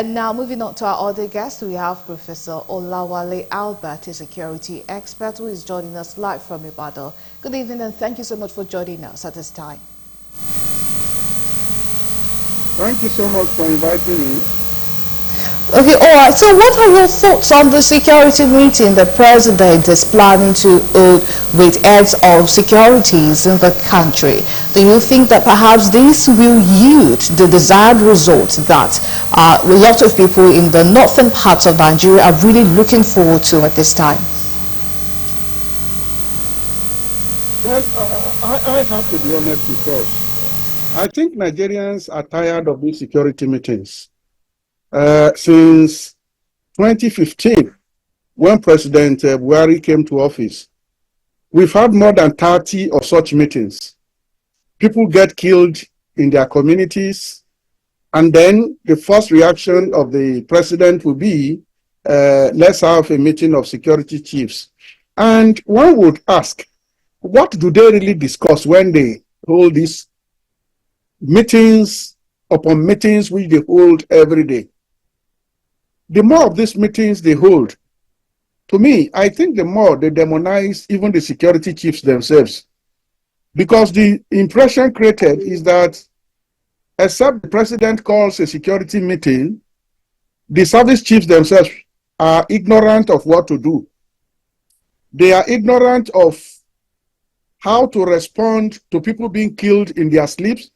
And now moving on to our other guest, we have Professor Olawale Albert, a security expert who is joining us live from Ibadan. Good evening and thank you so much for joining us at this time. Thank you so much for inviting me. Okay, all right. So what are your thoughts on the security meeting the president is planning to hold with heads of securities in the country? Do you think that perhaps this will yield the desired results that a lot of people in the northern parts of Nigeria are really looking forward to at this time? Well, I have to be honest because I think Nigerians are tired of these security meetings. Since 2015, when President Buhari came to office, we've had more than 30 of such meetings. People get killed in their communities, and then the first reaction of the president will be, let's have a meeting of security chiefs. And one would ask, what do they really discuss when they hold these meetings upon meetings which they hold every day? The more of these meetings they hold, to me, I think the more they demonize even the security chiefs themselves. Because the impression created is that except the president calls a security meeting, the service chiefs themselves are ignorant of what to do. They are ignorant of how to respond to people being killed in their sleeps.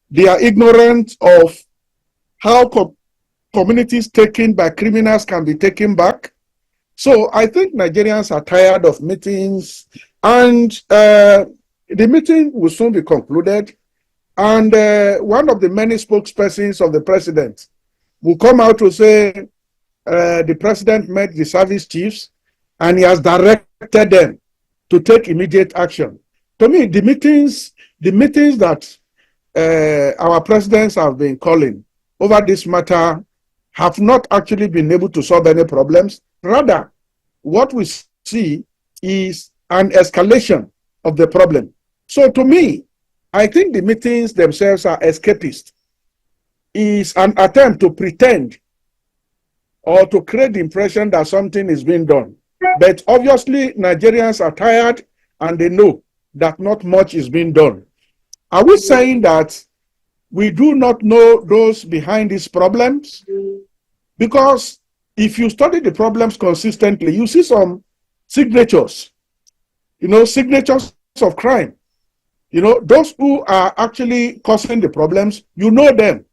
They are ignorant of how communities taken by criminals can be taken back. So I think Nigerians are tired of meetings, and the meeting will soon be concluded. And one of the many spokespersons of the president will come out to say the president met the service chiefs and he has directed them to take immediate action. To me, the meetings that our presidents have been calling over this matter have not actually been able to solve any problems. Rather, what we see is an escalation of the problem. So to me, I think the meetings themselves are escapist. It's an attempt to pretend or to create the impression that something is being done. But obviously, Nigerians are tired and they know that not much is being done. Are we saying that we do not know those behind these problems? Because if you study the problems consistently, you see some signatures, signatures of crime. Those who are actually causing the problems, you know them.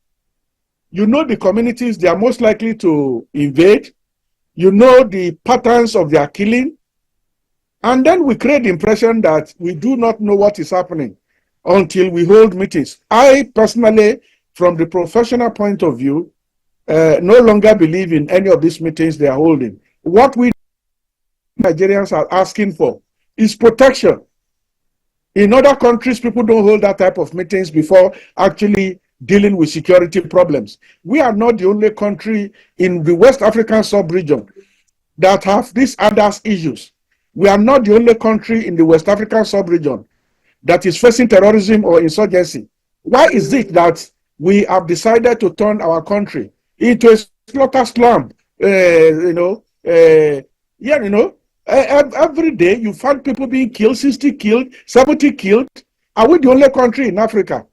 You know the communities they are most likely to invade. You know the patterns of their killing. And then we create the impression that we do not know what is happening until we hold meetings. I personally, from the professional point of view, no longer believe in any of these meetings they are holding. What we Nigerians are asking for is protection. In other countries, people don't hold that type of meetings before actually dealing with security problems. We are not the only country in the West African sub-region that have these other issues. We are not the only country in the West African sub-region that is facing terrorism or insurgency. Why is it that we have decided to turn our country into a slaughter slum? Every day you find people being killed, 60 killed, 70 killed. Are we the only country in Africa?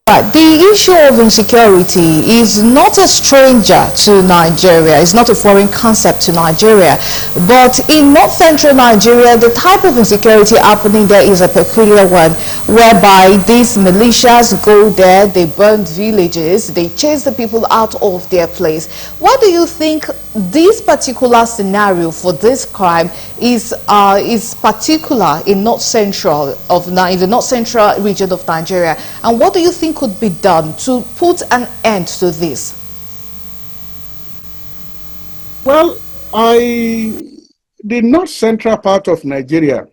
Right. The issue of insecurity is not a stranger to Nigeria. It's not a foreign concept to Nigeria. But in north central Nigeria, the type of insecurity happening there is a peculiar one, whereby these militias go there, they burn villages, they chase the people out of their place. Why do you think this particular scenario for this crime is particular in the north central region of Nigeria? And what do you think could be done to put an end to this? Well, the north central part of Nigeria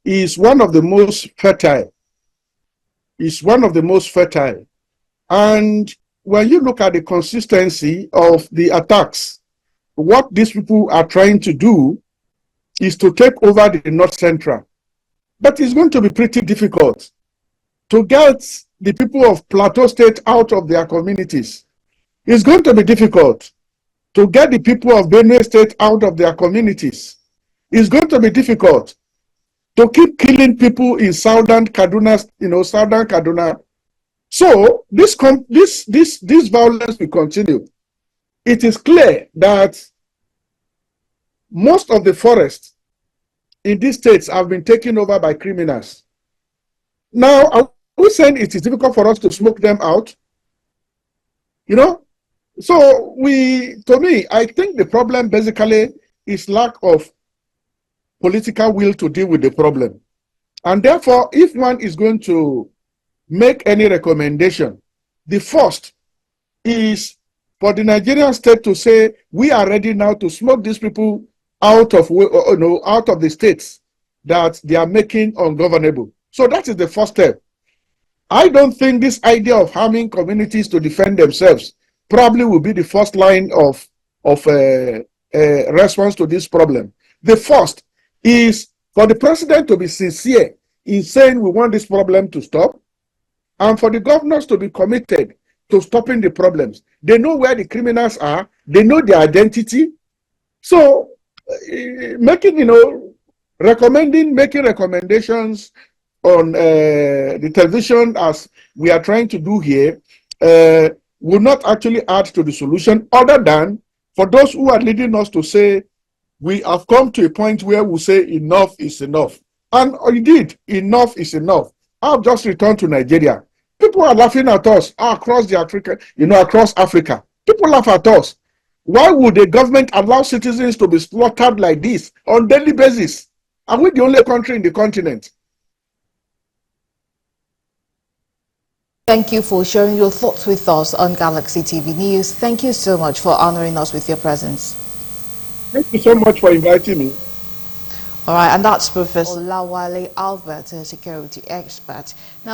is one of the most fertile. And when you look at the consistency of the attacks, what these people are trying to do is to take over the north central. But it's going to be pretty difficult to get the people of Plateau State out of their communities. It's going to be difficult to get the people of Benue State out of their communities. It's going to be difficult to keep killing people in southern Kaduna, southern Kaduna. So this violence will continue. It is clear that most of the forests in these states have been taken over by criminals. Now, are we saying it is difficult for us to smoke them out? So to me, I think the problem basically is lack of political will to deal with the problem. And therefore, if one is going to make any recommendation, the first is for the Nigerian state to say, we are ready now to smoke these people out of the states that they are making ungovernable. So that is the first step. I don't think this idea of harming communities to defend themselves probably will be the first line of response to this problem. The first is for the president to be sincere in saying we want this problem to stop, and for the governors to be committed to stopping the problems. They know where the criminals are. They know their identity. So making recommendations on the television, as we are trying to do here, will not actually add to the solution, other than for those who are leading us to say, we have come to a point where we say enough is enough. And indeed, enough is enough. I've just returned to Nigeria. People are laughing at us across across Africa. People laugh at us. Why would the government allow citizens to be slaughtered like this on a daily basis? Are we the only country in the continent? Thank you for sharing your thoughts with us on Galaxy TV News. Thank you so much for honoring us with your presence. Thank you so much for inviting me. All right, and that's Professor Olawale Albert, a security expert. Now,